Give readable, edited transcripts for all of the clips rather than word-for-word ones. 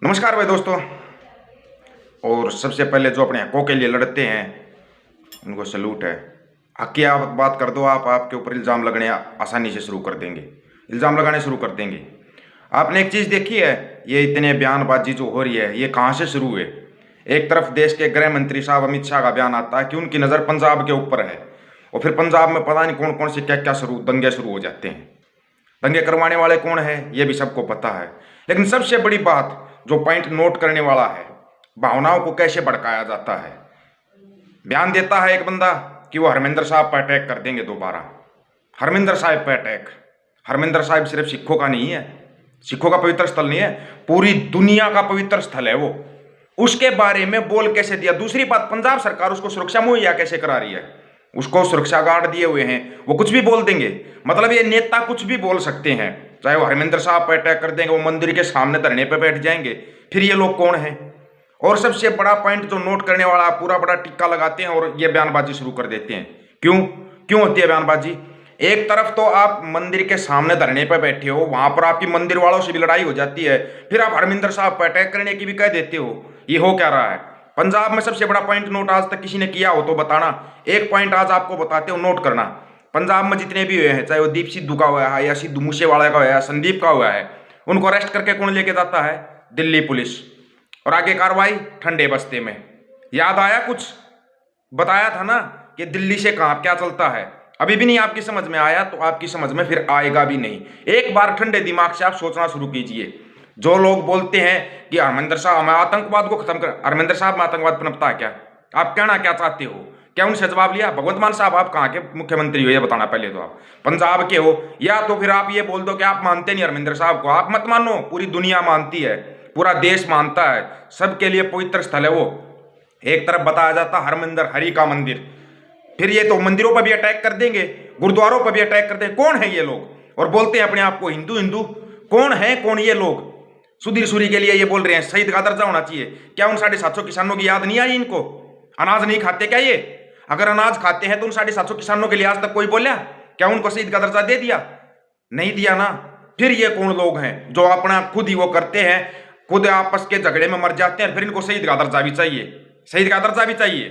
नमस्कार भाई दोस्तों। और सबसे पहले जो अपने हकों के लिए लड़ते हैं उनको सलूट है। हक की आप बात कर दो, आपके ऊपर इल्ज़ाम लगने आसानी से शुरू कर देंगे, इल्ज़ाम लगाने शुरू कर देंगे। आपने एक चीज़ देखी है, ये इतने बयानबाजी जो हो रही है ये कहाँ से शुरू हुए। एक तरफ देश के गृह मंत्री साहब अमित शाह का बयान आता है कि उनकी नज़र पंजाब के ऊपर है, और फिर पंजाब में पता नहीं कौन कौन से क्या क्या दंगे शुरू हो जाते हैं। दंगे करवाने वाले कौन है ये भी सबको पता है। लेकिन सबसे बड़ी बात जो पॉइंट नोट करने वाला है, भावनाओं को कैसे भड़काया जाता है। बयान देता है एक बंदा कि वो हरमिंदर साहब पर अटैक कर देंगे दोबारा। हरमिंदर साहब पर अटैक। हरमिंदर साहब सिर्फ सिखों का नहीं है, सिखों का पवित्र स्थल नहीं है, पूरी दुनिया का पवित्र स्थल है वो। उसके बारे में बोल कैसे दिया। दूसरी बात, पंजाब सरकार उसको सुरक्षा मुहैया कैसे करा रही है। उसको सुरक्षा गार्ड दिए हुए हैं, वो कुछ भी बोल देंगे। मतलब ये नेता कुछ भी बोल सकते हैं, चाहे वो हरमिंदर साहब पर अटैक कर देंगे, वो मंदिर के सामने धरने पर बैठ जाएंगे। फिर ये लोग कौन हैं। और सबसे बड़ा पॉइंट जो नोट करने वाला, पूरा बड़ा टिक्का लगाते हैं और ये बयानबाजी शुरू कर देते हैं। क्यों क्यों होती है बयानबाजी। एक तरफ तो आप मंदिर के सामने धरने पर बैठे हो, वहां पर आपकी मंदिर वालों से भी लड़ाई हो जाती है, फिर आप हरमिंदर साहब पर अटैक करने की भी कह देते हो। ये हो क्या रहा है पंजाब में। सबसे बड़ा पॉइंट नोट आज तक किसी ने किया हो तो बताना। एक पॉइंट आज आपको बताते हो, नोट करना। पंजाब में जितने भी हुए हैं, चाहे वो दीप सिद्धू का हुआ है या सिद्धू मूसेवाला का हुआ है, संदीप का हुआ है, उनको अरेस्ट करके कौन लेके जाता है? दिल्ली पुलिस। और आगे कार्रवाई ठंडे बस्ते में। याद आया कुछ बताया था ना कि दिल्ली से कहां क्या चलता है। अभी भी नहीं आपकी समझ में आया तो आपकी समझ में फिर आएगा भी नहीं। एक बार ठंडे दिमाग से आप सोचना शुरू कीजिए। जो लोग बोलते हैं कि हरमिंदर साहब मैं आतंकवाद को खत्म कर, हरमिंदर साहब में आतंकवाद पनपता है क्या? आप कहना क्या चाहते हो? क्या उनसे जवाब लिया? भगवंत मान साहब आप कहाँ के मुख्यमंत्री हो ये बताना पहले तो। आप पंजाब के हो, या तो फिर आप ये बोल दो कि आप मानते नहीं हरमिंदर साहब को। आप मत मानो, पूरी दुनिया मानती है, पूरा देश मानता है, सबके लिए पवित्र स्थल है वो। एक तरफ बताया जाता हरमिंदर हरि का मंदिर, फिर ये तो मंदिरों पर भी अटैक कर देंगे, गुरुद्वारों पर भी अटैक कर देंगे। कौन है ये लोग? और बोलते हैं अपने आप को हिंदू हिंदू। कौन है कौन ये लोग? सुधीर सूरी के लिए ये बोल रहे हैं शहीद का दर्जा होना चाहिए। क्या उन 750 किसानों की याद नहीं आई इनको? अनाज नहीं खाते क्या ये? अगर अनाज खाते हैं तो उन 750 किसानों के लिए आज तक कोई बोला? क्या उनको शहीद का दर्जा दे दिया? नहीं दिया ना। फिर ये कौन लोग हैं जो अपना खुद ही वो करते हैं, खुद आपस के झगड़े में मर जाते हैं, फिर इनको शहीद का दर्जा भी चाहिए, शहीद का दर्जा भी चाहिए।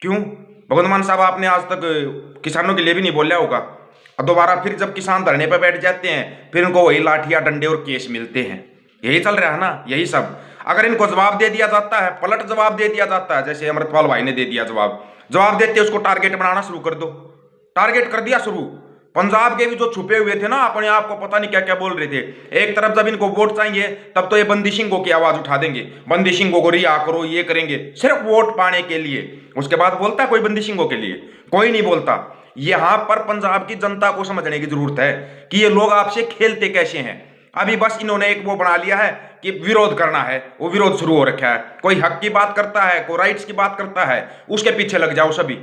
क्यों? भगवंत मान साहब आपने आज तक किसानों के लिए भी नहीं बोला होगा। और दोबारा फिर जब किसान धरने पर बैठ जाते हैं फिर इनको वही लाठियां डंडे और केस मिलते हैं। यही चल रहा है ना, यही सब। अगर इनको जवाब दे दिया जाता है, पलट जवाब दे दिया जाता है, जैसे अमृतपाल भाई ने दे दिया जवाब देते उसको टारगेट बनाना शुरू कर दो। टारगेट कर दिया शुरू। पंजाब के भी जो छुपे हुए थे ना, अपने आप को पता नहीं क्या क्या बोल रहे थे। एक तरफ जब इनको वोट चाहिए तब तो ये बंदी सिंघों की आवाज उठा देंगे, बंदी सिंघों को रिहा करो, ये करेंगे सिर्फ वोट पाने के लिए। उसके बाद बोलता है कोई बंदी सिंघों के लिए? कोई नहीं बोलता। यहां पर पंजाब की जनता को समझने की जरूरत है कि ये लोग आपसे खेलते कैसे हैं। अभी बस इन्होंने एक वो बना लिया है कि विरोध करना है, वो विरोध शुरू हो रखा है। कोई हक की बात करता है, कोई राइट्स की बात करता है, उसके पीछे लग जाओ सभी।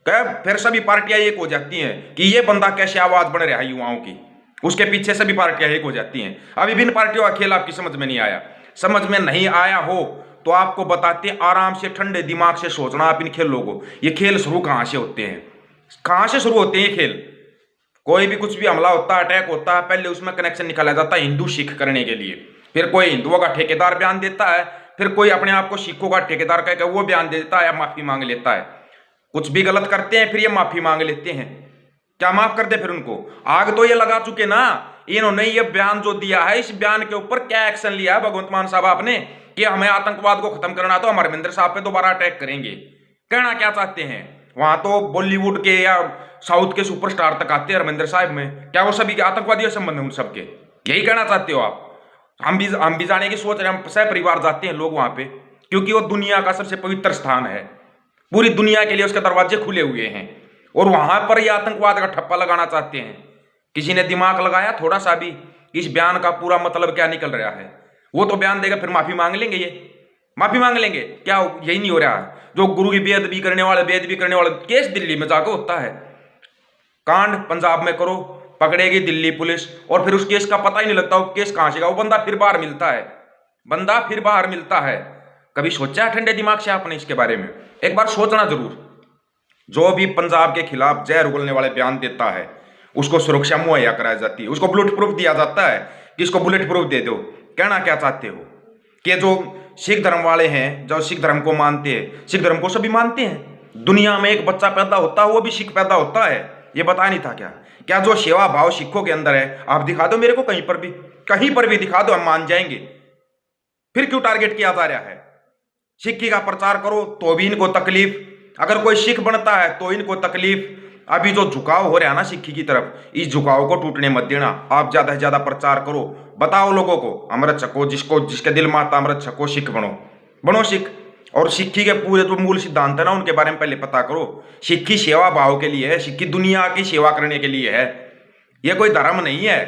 फिर सभी पार्टियां एक हो जाती हैं कि ये बंदा कैसे आवाज बन रहा है युवाओं की, उसके पीछे सभी पार्टियां एक हो जाती हैं। अभी विभिन्न पार्टियों का खेल आपकी समझ में नहीं आया। समझ में नहीं आया हो तो आपको बताते हैं, आराम से ठंडे दिमाग से सोचना आप इन खेलों को। ये खेल शुरू कहां से होते हैं, कहां से शुरू होते हैं ये खेल? कोई भी कुछ भी हमला होता है, अटैक होता है, पहले उसमें कनेक्शन निकाला जाता है हिंदू सिख करने के लिए। फिर कोई हिंदुओं का ठेकेदार बयान देता है, फिर कोई अपने आप को सिखों का ठेकेदार कहकर वो बयान देता है या माफी मांग लेता है। कुछ भी गलत करते हैं फिर ये माफी मांग लेते हैं। क्या माफ कर दे फिर उनको? आग तो ये लगा चुके ना। इन्होंने ये बयान जो दिया है, इस बयान के ऊपर क्या एक्शन लिया है भगवंत मान साहब आपने कि हमें आतंकवाद को खत्म करना तो हम हरमिंदर साहब पे दोबारा अटैक करेंगे? कहना क्या चाहते हैं? वहां तो बॉलीवुड के या साउथ के सुपरस्टार तक आते हैं हरमिंदर साहब में। क्या वो सभी के आतंकवादी संबंध है उन सबके? यही कहना चाहते हो आप? हम भी जाने की सोच रहे हैं। हम सह परिवार जाते हैं लोग वहां पे, क्योंकि वो दुनिया का सबसे पवित्र स्थान है। पूरी दुनिया के लिए उसके दरवाजे खुले हुए हैं, और वहां पर ये आतंकवाद का ठप्पा लगाना चाहते हैं। किसी ने दिमाग लगाया थोड़ा सा भी कि इस बयान का पूरा मतलब क्या निकल रहा है? वो तो बयान देगा फिर माफी मांग लेंगे, ये माफी मांग लेंगे। क्या यही नहीं हो रहा है? जो गुरु की बेअदबी करने वाले केस दिल्ली में जाकर होता है। कांड पंजाब में करो, पकड़ेगी दिल्ली पुलिस, और फिर उस केस का पता ही नहीं लगता वो केस कहां से, वो बंदा फिर बाहर मिलता है, बंदा फिर बाहर मिलता है। कभी सोचा है ठंडे दिमाग से आपने इसके बारे में? एक बार सोचना जरूर। जो भी पंजाब के खिलाफ जहर उगलने वाले बयान देता है उसको सुरक्षा मुहैया कराई जाती है, उसको बुलेट प्रूफ दिया जाता है कि इसको बुलेट प्रूफ दे दो। कहना क्या चाहते हो? कि जो सिख धर्म वाले हैं, जो सिख धर्म को मानते हैं, सिख धर्म को सभी मानते हैं। दुनिया में एक बच्चा पैदा होता है वो भी सिख पैदा होता है, ये बताया नहीं था क्या? क्या जो सेवा भाव सिखों के अंदर है, आप दिखा दो मेरे को कहीं पर भी दिखा दो, हम मान जाएंगे। फिर क्यों टारगेट किया जा रहा है? सिक्की का प्रचार करो तो भी इनको तकलीफ, अगर कोई सिख बनता है तो इनको तकलीफ। अभी जो झुकाव हो रहा है ना सिक्की की तरफ, इस झुकाव को टूटने मत देना। आप ज्यादा से ज्यादा प्रचार करो, बताओ लोगों को अमृत छको, जिसके दिल में आता अमृत छको, सिख बनो सिख। और सिक्की के पूरे जो मूल सिद्धांत है ना उनके बारे में पहले पता करो। सिक्की सेवा भाव के लिए है, सिक्की दुनिया की सेवा करने के लिए है, यह कोई धर्म नहीं है।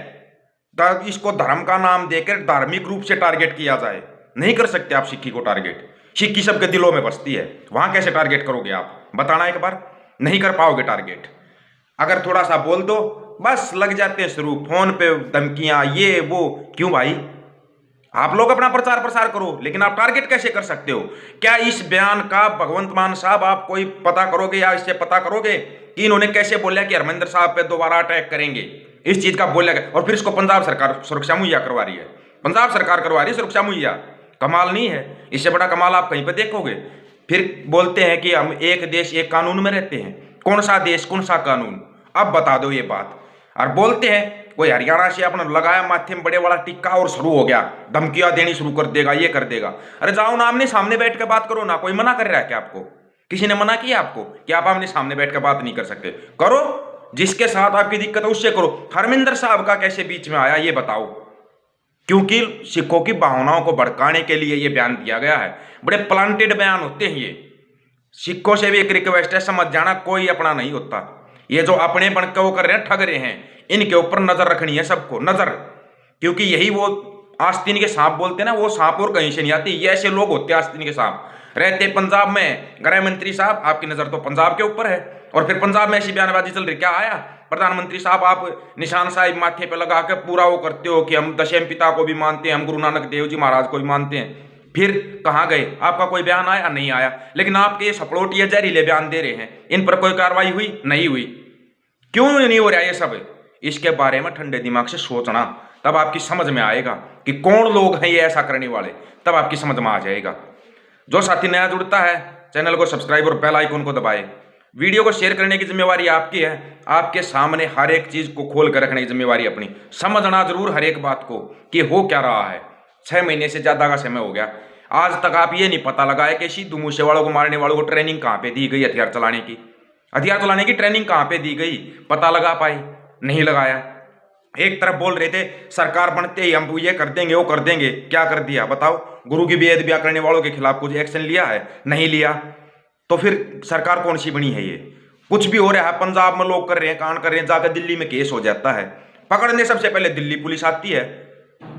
इसको धर्म का नाम देकर धार्मिक रूप से टारगेट किया जाए, नहीं कर सकते आप सिक्की को टारगेट। सिक्की सबके दिलों में बसती है, वहां कैसे टारगेट करोगे आप? बताना एक बार, नहीं कर पाओगे टारगेट। अगर थोड़ा सा बोल दो बस लग जाते हैं शुरू, फोन पे धमकियां ये वो। क्यों भाई? आप लोग अपना प्रचार प्रसार करो, लेकिन आप टारगेट कैसे कर सकते हो? क्या इस बयान का भगवंत मान साहब आप कोई पता करोगे या इससे पता करोगे कि इन्होंने कैसे बोला कि हरमिंदर साहब पे दोबारा अटैक करेंगे? इस चीज का बोला गया और फिर इसको पंजाब सरकार सुरक्षा मुहैया करवा रही है, पंजाब सरकार करवा रही है सुरक्षा मुहैया। कमाल नहीं है? इससे बड़ा कमाल आप कहीं पर देखोगे? फिर बोलते हैं कि हम एक देश एक कानून में रहते हैं। कौन सा देश, कौन सा कानून? अब बता दो ये बात। और बोलते हैं कोई हरियाणा से अपना लगाया माथे में बड़े वाला टिक्का और शुरू हो गया, धमकियां देनी शुरू कर देगा, ये कर देगा। अरे जाओ ना, आमने सामने बैठ के बात करो ना। कोई मना कर रहा है क्या आपको? किसी ने मना किया आपको कि आप आमने सामने बैठ के बात नहीं कर सकते? करो, जिसके साथ आपकी दिक्कत है उससे करो। हरमिंदर साहब का कैसे बीच में आया ये बताओ? क्योंकि सिखों की भावनाओं को भड़काने के लिए ये बयान दिया गया है। बड़े प्लांटेड बयान होते हैं ये। सिखों से भी एक रिक्वेस्ट है, समझ जाना, कोई अपना नहीं होता। ये जो अपने बन के वो कर रहे हैं, ठग रहे हैं, इनके ऊपर नजर रखनी है सबको, नजर। क्योंकि यही वो आस्तीन के सांप बोलते हैं ना, वो सांप और कहीं से नहीं आती। ये ऐसे लोग होते हैं आस्तीन के सांप। रहते पंजाब में गृह मंत्री साहब, आपकी नजर तो पंजाब के ऊपर है, और फिर पंजाब में ऐसी बयानबाजी चल रही। क्या आया प्रधानमंत्री साहब, आप निशान साहिब माथे पे लगा के पूरा वो करते हो कि हम दशम पिता को भी मानते हैं, हम गुरु नानक देव जी महाराज को भी मानते हैं। फिर कहाँ गए? आपका कोई बयान आया? नहीं आया। लेकिन आपके ये सपड़ोटिया जहरीले बयान दे रहे हैं, इन पर कोई कार्रवाई हुई? नहीं हुई। क्यों नहीं हो रहा ये सब? इसके बारे में ठंडे दिमाग से सोचना, तब आपकी समझ में आएगा कि कौन लोग हैं ये ऐसा करने वाले, तब आपकी समझ में आ जाएगा। जो साथी नया जुड़ता है चैनल को सब्सक्राइब और बेल आइकन को दबाए। वीडियो को शेयर करने की जिम्मेवारी आपकी है। आपके सामने हर एक चीज को खोल कर रखने की जिम्मेवारी अपनी। समझना जरूर हर एक बात को कि हो क्या रहा है। 6 महीने से ज्यादा का समय हो गया, आज तक आप ये नहीं पता लगाए कि सिद्धू मूसेवालों को मारने वालों को ट्रेनिंग कहाँ पे दी गई, हथियार चलाने की ट्रेनिंग कहाँ पे दी गई? पता लगा पाए? नहीं लगाया। एक तरफ बोल रहे थे सरकार बनते ही हम ये कर देंगे वो कर देंगे, क्या कर दिया बताओ? गुरु की बेअदबियां करने वालों के खिलाफ कुछ एक्शन लिया है? नहीं लिया। तो फिर सरकार कौन सी बनी है ये? कुछ भी हो रहा है, पंजाब में लोग कर रहे हैं, कांड कर रहे हैं, जाकर दिल्ली में केस हो जाता है। पकड़ने सबसे पहले दिल्ली पुलिस आती है।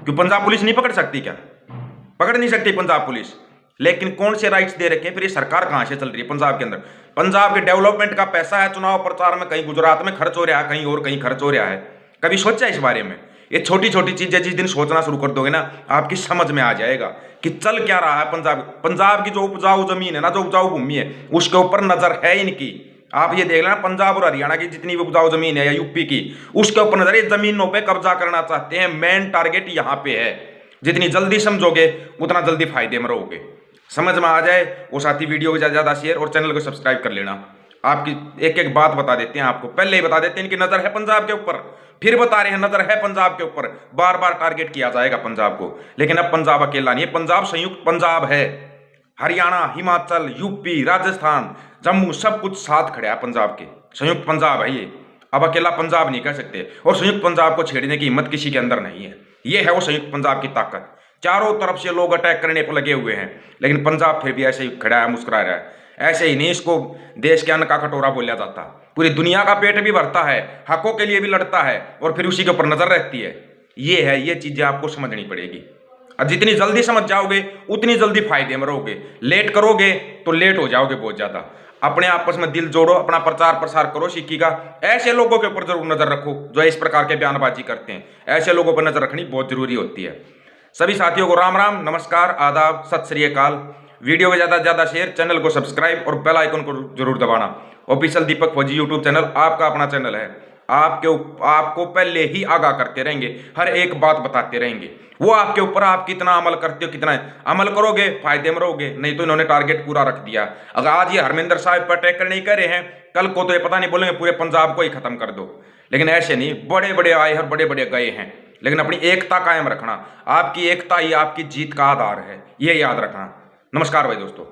क्यों पंजाब पुलिस नहीं पकड़ सकती क्या? पकड़ नहीं सकती पंजाब पुलिस। लेकिन कौन से राइट्स दे रखे हैं? फिर ये सरकार कहां से चल रही है पंजाब के अंदर? पंजाब के डेवलपमेंट का पैसा है चुनाव प्रचार में, कहीं गुजरात में खर्च हो रहा है, कहीं और कहीं खर्च हो रहा है। कभी सोचा इस बारे में? ये छोटी छोटी चीजें जिस दिन सोचना शुरू कर दोगे ना, आपकी समझ में आ जाएगा कि चल क्या रहा है पंजाब की जो उपजाऊ जमीन है ना, जो उपजाऊ भूमि है, उसके ऊपर नजर है इनकी। आप ये देख लेना, पंजाब और हरियाणा की जितनी भी उपजाऊ जमीन है या यूपी की, उसके ऊपर नजर। ये जमीनों पे कब्जा करना चाहते हैं, मेन टारगेट यहां पे है। जितनी जल्दी समझोगे उतना जल्दी फायदे में रहोगे। समझ में आ जाए वो साथी वीडियो को ज्यादा शेयर और चैनल को सब्सक्राइब कर लेना। आपकी एक एक बात बता देते हैं आपको, पहले ही बता देते हैं इनकी नजर है पंजाब के ऊपर, फिर बता रहे हैं नजर है पंजाब के ऊपर। बार बार टारगेट किया जाएगा पंजाब को। लेकिन अब पंजाब अकेला नहीं है, पंजाब संयुक्त पंजाब है। हरियाणा, हिमाचल, यूपी, राजस्थान, जम्मू सब कुछ साथ खड़े हैं पंजाब के। संयुक्त पंजाब है ये, अब अकेला पंजाब नहीं कह सकते। और संयुक्त पंजाब को छेड़ने की हिम्मत किसी के अंदर नहीं है। ये है वो संयुक्त पंजाब की ताकत। चारों तरफ से लोग अटैक करने पर लगे हुए हैं, लेकिन पंजाब फिर भी ऐसे ही खड़ा है, मुस्कुरा रहा है। ऐसे ही नहीं इसको देश के अन्न का कटोरा बोला जाता। पूरी दुनिया का पेट भी भरता है, हकों के लिए भी लड़ता है, और फिर उसी के ऊपर नजर रहती है। ये है, ये चीजें आपको समझनी पड़ेगी। और जितनी जल्दी समझ जाओगे उतनी जल्दी फायदे में रहोगे। लेट करोगे तो लेट हो जाओगे बहुत ज्यादा। अपने आपस में दिल जोड़ो, अपना प्रचार प्रसार करो सिक्की का। ऐसे लोगों के ऊपर जरूर नजर रखो जो इस प्रकार के बयानबाजी करते हैं। ऐसे लोगों पर नजर रखनी बहुत जरूरी होती है। सभी साथियों को राम राम, नमस्कार, आदाब, सत श्री अकाल। वीडियो को ज्यादा से ज्यादा शेयर, चैनल को सब्सक्राइब और बेल आइकन को जरूर दबाना। ऑफिशियल दीपक फौजी यूट्यूब चैनल आपका अपना चैनल है। आपको पहले ही आगाह करते रहेंगे, हर एक बात बताते रहेंगे। वो आपके ऊपर आप कितना अमल करते हो, कितना अमल करोगे फायदे में रहोगे, नहीं तो इन्होंने टारगेट पूरा रख दिया। अगर आज ये हरमिंदर साहब पर अटैक करने ही कर रहे हैं, कल को तो ये पता नहीं बोलेंगे पूरे पंजाब को ही खत्म कर दो। लेकिन ऐसे नहीं, बड़े बड़े आए और बड़े बड़े गए हैं, लेकिन अपनी एकता कायम रखना, आपकी एकता ही आपकी जीत का आधार है, ये याद रखना। नमस्कार भाई दोस्तों।